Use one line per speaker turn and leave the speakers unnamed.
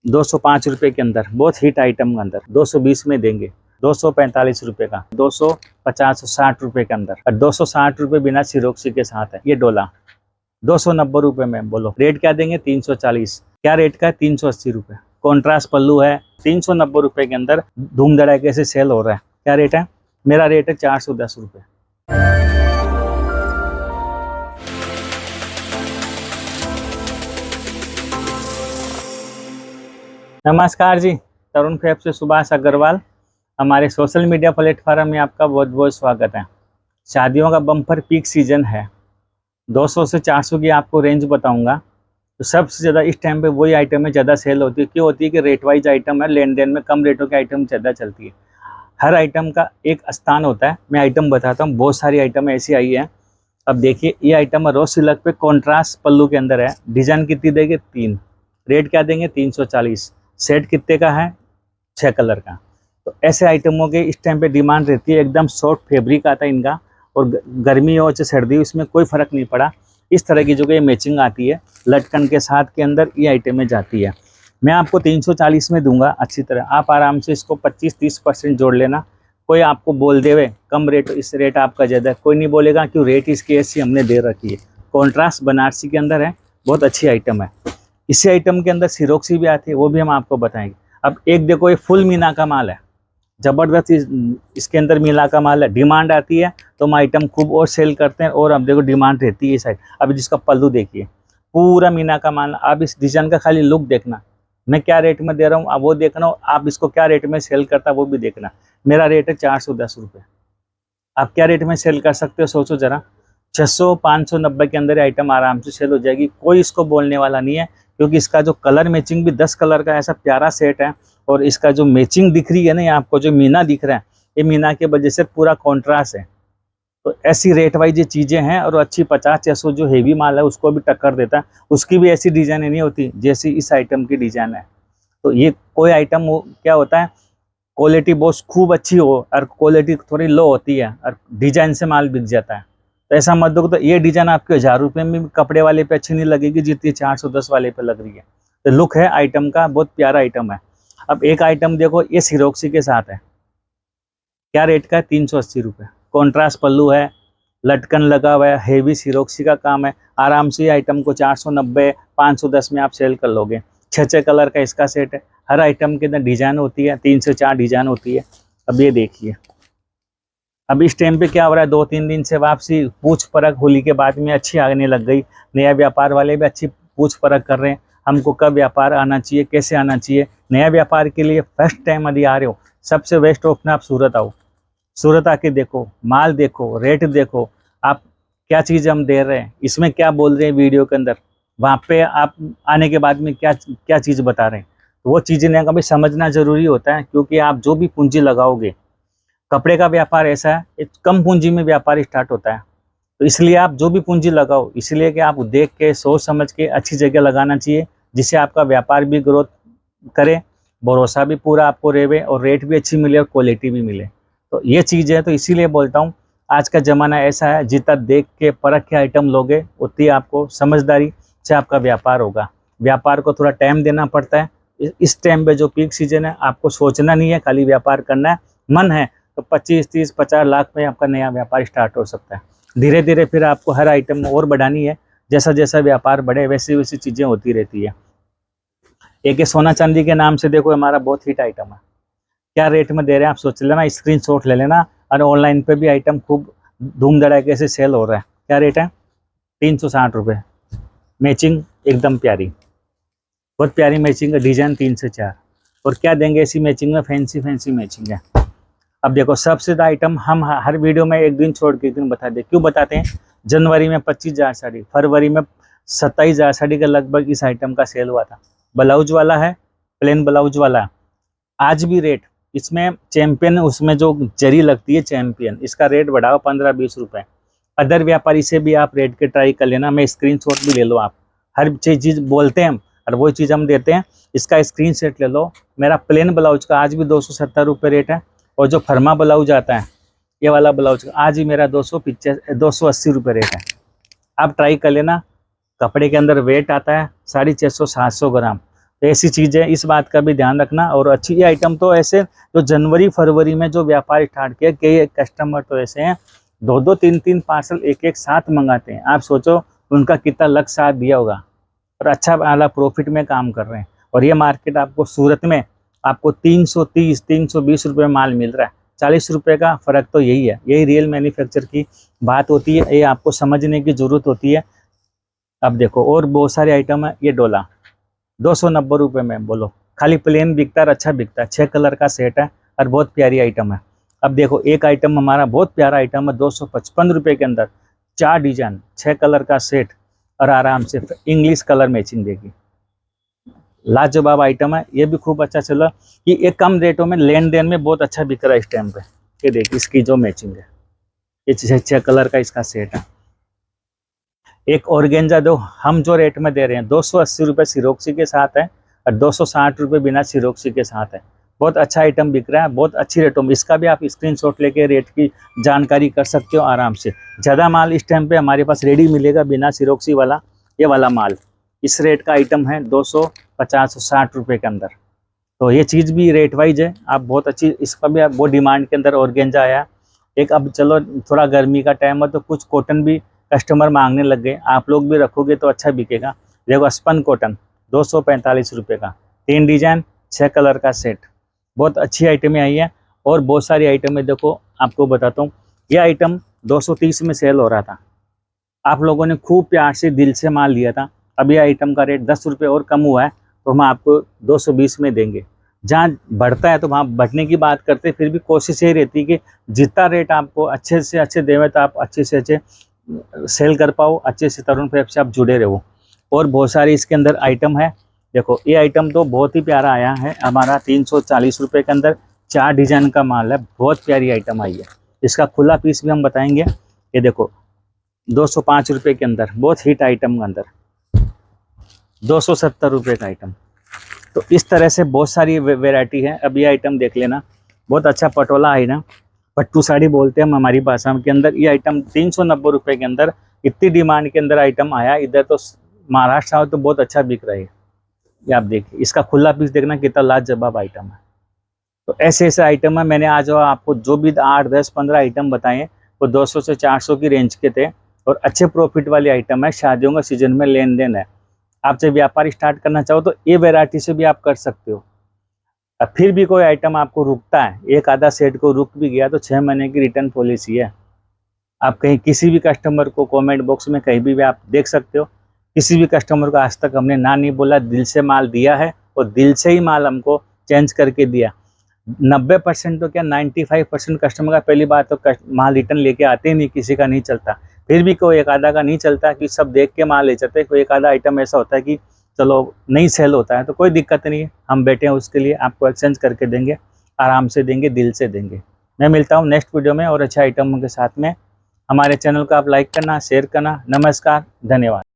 205 रुपये के अंदर, बहुत हिट आइटम के अंदर 220 में देंगे। 245 रुपये का, 250-60 रुपये के अंदर, और 260 रुपये बिना सिरोक्सी के साथ है ये डोला। 290 रुपये में बोलो रेट क्या देंगे? 340। क्या रेट का है? 380 रुपये। कॉन्ट्रास्ट पल्लू है, 390 रुपये के अंदर धूम धड़ाके से सेल हो रहा है। क्या रेट है? मेरा रेट है 410 रुपये। नमस्कार जी, तरुण फैब से सुभाष अग्रवाल। हमारे सोशल मीडिया प्लेटफॉर्म में आपका बहुत बहुत स्वागत है। शादियों का बम्पर पीक सीजन है। 200 से 400 की आपको रेंज बताऊंगा। तो सबसे ज़्यादा इस टाइम पे वही आइटम में ज़्यादा सेल होती है। क्यों होती है कि रेट वाइज आइटम है, लेन देन में कम रेटों के आइटम ज़्यादा चलती है। हर आइटम का एक स्थान होता है। मैं आइटम बताता हूँ, बहुत सारी आइटम ऐसी आई है। अब देखिए, ये आइटम है रोज सिल्क पे, कॉन्ट्रास्ट पल्लू के अंदर है। डिजाइन कितनी देंगे? 3। रेट क्या देंगे? 340। सेट कितने का है? 6 कलर का। तो ऐसे आइटमों के इस टाइम पे डिमांड रहती है। एकदम सॉफ्ट फैब्रिक आता है इनका, और गर्मी हो चाहे सर्दी हो इसमें कोई फ़र्क नहीं पड़ा। इस तरह की जो कि मैचिंग आती है लटकन के साथ के अंदर ये आइटमें जाती है। मैं आपको 340 में दूंगा अच्छी तरह। आप आराम से इसको 25-30% जोड़ लेना। कोई आपको बोल देवे कम रेट, इस रेट आपका ज़्यादा है, कोई नहीं बोलेगा, क्यों रेट इसकी ऐसी हमने दे रखी है। कॉन्ट्रास्ट बनारसी के अंदर है, बहुत अच्छी आइटम है। इसी आइटम के अंदर सिरोक्सी भी आती है, वो भी हम आपको बताएंगे। अब एक देखो, ये फुल मीना का माल है, ज़बरदस्त इसके अंदर मीना का माल है। डिमांड आती है तो हम आइटम खूब और सेल करते हैं, और अब देखो डिमांड रहती है इस साइड। अब जिसका पल्लू देखिए, पूरा मीना का माल। आप इस डिजाइन का खाली लुक देखना, मैं क्या रेट में दे रहा हूँ आप वो देखना, आप इसको क्या रेट में सेल करता वो भी देखना। मेरा रेट है 410 रुपये। आप क्या रेट में सेल कर सकते हो सोचो ज़रा। 600-590 के अंदर आइटम आराम से सेल हो जाएगी, कोई इसको बोलने वाला नहीं है। क्योंकि इसका जो कलर मैचिंग भी 10 कलर का ऐसा प्यारा सेट है, और इसका जो मैचिंग दिख रही है ना, आपको जो मीना दिख रहा है, ये मीना के वजह से पूरा कॉन्ट्रास्ट है। तो ऐसी रेट वाइज ये चीज़ें हैं, और अच्छी 50-600 जो हेवी माल है उसको भी टक्कर देता है। उसकी भी ऐसी डिज़ाइनें नहीं होती जैसी इस आइटम की डिज़ाइन है। तो ये कोई आइटम क्या होता है, क्वालिटी बहुत खूब अच्छी हो और क्वालिटी थोड़ी लो होती है, और डिज़ाइन से माल बिक जाता है। तो ऐसा मत दो। तो ये डिज़ाइन आपके 1000 रुपये में कपड़े वाले पे अच्छी नहीं लगेगी जितनी 410 वाले पे लग रही है। तो लुक है आइटम का, बहुत प्यारा आइटम है। अब एक आइटम देखो, ये सिरोक्सी के साथ है। क्या रेट का है? 380 रुपये। कॉन्ट्रास्ट पल्लू है, लटकन लगा हुआ है, हेवी सिरोक्सी का काम है। आराम से आइटम को 490-510 में आप सेल कर लोगे। 6 कलर का इसका सेट है। हर आइटम के अंदर डिज़ाइन होती है, 3 से 4 डिज़ाइन होती है। अब ये देखिए, अब इस टाइम पे क्या हो रहा है, 2-3 दिन से वापसी पूछ परख होली के बाद में अच्छी आने लग गई। नया व्यापार वाले भी अच्छी पूछ परख कर रहे हैं, हमको कब व्यापार आना चाहिए, कैसे आना चाहिए। नया व्यापार के लिए फर्स्ट टाइम यदि आ रहे हो, सबसे बेस्ट ऑप्शन आप सूरत आओ। सूरत आके देखो, माल देखो, रेट देखो, आप क्या चीज़ हम दे रहे हैं, इसमें क्या बोल रहे हैं वीडियो के अंदर, वहाँ पे आप आने के बाद में क्या क्या चीज़ बता रहे हैं। तो वो चीज़ें ना कभी समझना ज़रूरी होता है। क्योंकि आप जो भी पूंजी लगाओगे, कपड़े का व्यापार ऐसा है, एक कम पूंजी में व्यापार स्टार्ट होता है। तो इसलिए आप जो भी पूंजी लगाओ, इसलिए कि आप देख के सोच समझ के अच्छी जगह लगाना चाहिए, जिससे आपका व्यापार भी ग्रोथ करे, भरोसा भी पूरा आपको रहे, और रेट भी अच्छी मिले और क्वालिटी भी मिले। तो ये चीज़ है। तो इसीलिए बोलता हूँ, आज का ज़माना ऐसा है, जितना देख के परख के आइटम लोगे उतनी आपको समझदारी से आपका व्यापार होगा। व्यापार को थोड़ा टाइम देना पड़ता है। इस टाइम पे जो पीक सीजन है, आपको सोचना नहीं है, खाली व्यापार करना है। मन है तो 25-30-50 लाख में आपका नया व्यापार स्टार्ट हो सकता है। धीरे धीरे फिर आपको हर आइटम और बढ़ानी है। जैसा जैसा व्यापार बढ़े वैसी वैसी चीज़ें होती रहती है। एक सोना चांदी के नाम से देखो, हमारा बहुत हिट आइटम है। क्या रेट में दे रहे हैं आप सोच लेना, स्क्रीनशॉट ले लेना। और ऑनलाइन पे भी आइटम खूब धूम धड़ाके से सेल हो रहा है। क्या रेट है? 360 रुपये। मैचिंग एकदम प्यारी, बहुत प्यारी मैचिंग है। डिजाइन 3 से 4। और क्या देंगे ऐसी मैचिंग में? फैंसी फैंसी मैचिंग है। अब देखो, सबसे ज़्यादा आइटम हम हर वीडियो में एक दिन छोड़ के एक दिन बता दें। क्यों बताते हैं? जनवरी में 25,000 साड़ी, फरवरी में 27,000 साड़ी का लगभग इस आइटम का सेल हुआ था। ब्लाउज वाला है, प्लेन ब्लाउज वाला। आज भी रेट इसमें चैंपियन, उसमें जो जरी लगती है चैंपियन, इसका रेट बढ़ाओ 15-20 रुपये। अदर व्यापारी से भी आप रेट के ट्राई कर लेना। मैं स्क्रीनशॉट भी ले लो। आप हर चीज़ बोलते हैं और वही चीज़ हम देते हैं। इसका स्क्रीनशॉट ले लो। मेरा प्लेन ब्लाउज का आज भी 270 रुपये रेट है। और जो फर्मा ब्लाउज आता है, ये वाला ब्लाउज का आज ही मेरा 280 रुपये रेट है। आप ट्राई कर लेना। कपड़े के अंदर वेट आता है 650-700 ग्राम। तो ऐसी चीज़ें, इस बात का भी ध्यान रखना। और अच्छी ये आइटम तो ऐसे जो जनवरी फरवरी में जो व्यापार स्टार्ट किया, कई कस्टमर तो ऐसे हैं 2-2 3-3 पार्सल एक साथ मंगाते हैं। आप सोचो उनका कितना लक साथ दिया होगा और अच्छा वाला प्रॉफिट में काम कर रहे हैं। और ये मार्केट आपको सूरत में आपको 330-320 रुपये में माल मिल रहा है। 40 रुपये का फ़र्क तो यही है। यही रियल मैन्युफैक्चर की बात होती है, ये आपको समझने की ज़रूरत होती है। अब देखो और बहुत सारे आइटम है। ये डोला 290 रुपये में, बोलो खाली प्लेन बिकता है और अच्छा बिकता है। 6 कलर का सेट है और बहुत प्यारी आइटम है। अब देखो एक आइटम हमारा बहुत प्यारा आइटम है 255 रुपये के अंदर, 4 डिजाइन, 6 कलर का सेट और आराम से इंग्लिश कलर मैचिंग देगी। लाजवाब आइटम है, ये भी खूब अच्छा चला कि ये कम रेटों में लेन देन में बहुत अच्छा बिक रहा है इस टाइम पे। ये देखिए इसकी जो मैचिंग है, ये 6 कलर का इसका सेट है। एक ऑर्गेंजा दो हम जो रेट में दे रहे हैं 280 रुपये सिरोक्सी के साथ है और 260 रुपये बिना सिरोक्सी के साथ है। बहुत अच्छा आइटम बिक रहा है, बहुत अच्छी रेटों में। इसका भी आप स्क्रीनशॉट लेके रेट की जानकारी कर सकते हो आराम से। ज़्यादा माल इस टाइम पे हमारे पास रेडी मिलेगा बिना सिरोक्सी वाला, ये वाला माल इस रेट का आइटम है 250-60 रुपये के अंदर। तो ये चीज़ भी रेट वाइज है। आप बहुत अच्छी, इसका भी आप बहुत डिमांड के अंदर ऑर्गेंजा आया एक। अब चलो थोड़ा गर्मी का टाइम है तो कुछ कॉटन भी कस्टमर मांगने लग गए, आप लोग भी रखोगे तो अच्छा बिकेगा। देखो स्पन कॉटन 245 रुपये का, 3 डिजाइन, 6 कलर का सेट, बहुत अच्छी आइटमें आई है। और बहुत सारी आइटमें देखो आपको बताता हूँ। ये आइटम 230 में सेल हो रहा था, आप लोगों ने खूब प्यार से दिल से माल लिया था। अब ये आइटम का रेट 10 रुपये और कम हुआ है तो हम आपको 220 में देंगे। जहाँ बढ़ता है तो वहाँ बढ़ने की बात करते, फिर भी कोशिश यही रहती है कि जितना रेट आपको अच्छे से अच्छे देवे तो आप अच्छे से अच्छे सेल कर पाओ, अच्छे से तरुण फैब से आप जुड़े रहो। और बहुत सारी इसके अंदर आइटम है। देखो ये आइटम तो बहुत ही प्यारा आया है हमारा 340 रुपये के अंदर, 4 डिजाइन का माल है, बहुत प्यारी आइटम आई है। इसका खुला पीस भी हम बताएंगे। ये देखो 205 रुपये के अंदर, बहुत हिट आइटम के अंदर 270 रुपये का आइटम। तो इस तरह से बहुत सारी वेराइटी है। अब ये आइटम देख लेना, बहुत अच्छा पटोला है ना, पट्टू साड़ी बोलते हैं हम हमारी भाषा के अंदर। ये आइटम 390 रुपये के अंदर, इतनी डिमांड के अंदर आइटम आया। इधर तो महाराष्ट्र आओ तो बहुत अच्छा बिक रहा है। ये आप देखिए, इसका खुला पीस देखना कितना लाजवाब आइटम है। तो ऐसे ऐसे आइटम है। मैंने आज आपको जो भी 8, 10, 15 आइटम बताए वो 200 से 400 की रेंज के थे और अच्छे प्रॉफिट वाली आइटम है। शादियों का सीजन में लेन देन है। आप जब व्यापार स्टार्ट करना चाहो तो ये वैरायटी से भी आप कर सकते हो। अब फिर भी कोई आइटम आपको रुकता है, एक आधा सेट को रुक भी गया तो 6 महीने की रिटर्न पॉलिसी है। आप कहीं किसी भी कस्टमर को कमेंट बॉक्स में कहीं भी आप देख सकते हो। किसी भी कस्टमर को आज तक हमने ना नहीं बोला, दिल से माल दिया है और दिल से ही माल हमको चेंज करके दिया। 90% तो क्या 95% कस्टमर का पहली बात तो माल रिटर्न लेके आते ही नहीं, किसी का नहीं चलता। फिर भी कोई एक आधा का नहीं चलता कि सब देख के माल ले जाते। कोई एक आधा आइटम ऐसा होता है कि चलो नहीं सेल होता है तो कोई दिक्कत नहीं है, हम बैठे हैं उसके लिए, आपको एक्सचेंज करके देंगे, आराम से देंगे, दिल से देंगे। मैं मिलता हूँ नेक्स्ट वीडियो में और अच्छे आइटमों के साथ में। हमारे चैनल को आप लाइक करना, शेयर करना। नमस्कार, धन्यवाद।